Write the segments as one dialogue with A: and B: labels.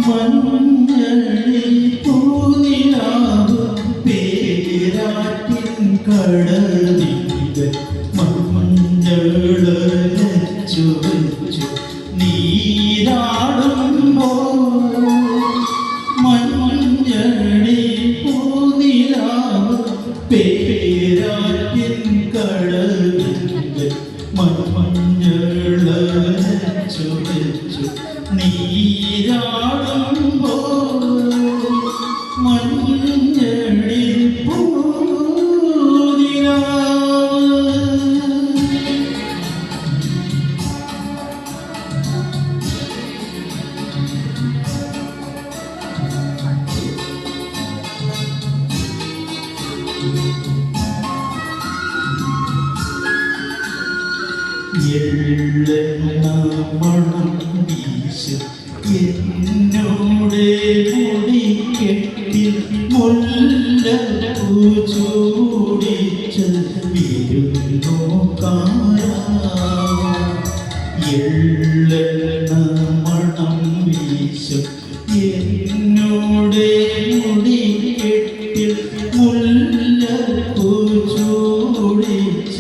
A: മഞ്ഞളി പൂനിലാവ് പേരാറ്റിൻ കടലിൽ മഞ്ഞളച്ചു വെച്ചു നീരാടുമ്പോൾ മഞ്ഞളി പൂനിലാവ് പേരാറ്റിൻ കടലിൽ മഞ്ഞളച്ചു വെച്ചു നീരാടുമ്പോൾ മഞ്ഞളി മണം വീശ് എന്നോടെ മുടിക്കെട്ടിൽ മുല്ലപ്പൂ ചൂടിച്ച വിരുന്നോക്കാരാ മണം വീശ് എന്നോടെ മുടിക്കെട്ടിൽ മുല്ലപ്പൂ ചൂടിച്ച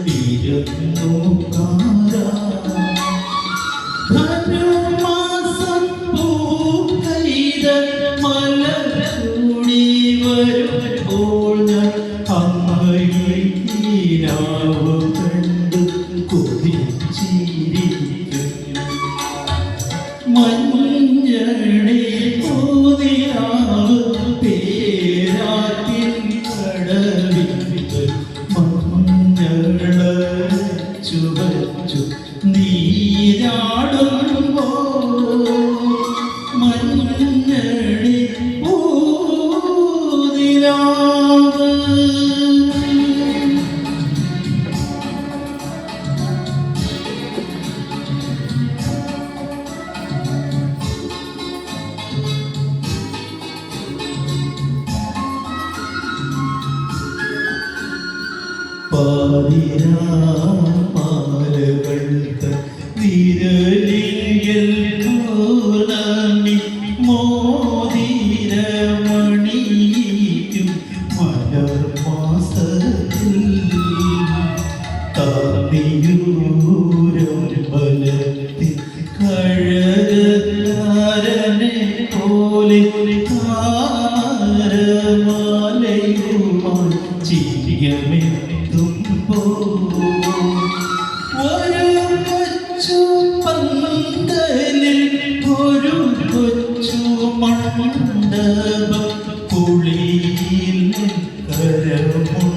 A: വിരുന്നോക്കാരാ ധനുമാസം പൂക്കൈത മലർച്ചൂടി വരുമ്പോൾ ഞാൻ അമ്മയിരാവ് കണ്ട് കൊതിച്ചിരിക്കും മഞ്ഞളി പൂനിലാവ് പേരാറ്റിൻ കടലിൽ മഞ്ഞളച്ചു വച്ചു നീരാടുമ്പോൾ മഞ്ഞളി പൂനിലാവ് പാതിരാമാലകൾ വിരലിൽ പൂർണ്ണമി മോതിരമണിയും മലർമാസത്തിൽ താന്നിയൂരം ബലത്തിൽ കഴകത്താരനെ പോലെ താരമാലയുമായി ചിരിയമെത്തുമ്പോൾ ഒരു കൊച്ചു പന്തലിൽ ഒരു കൊച്ചു മണ്ഡപം കുളിയിൽ കരമു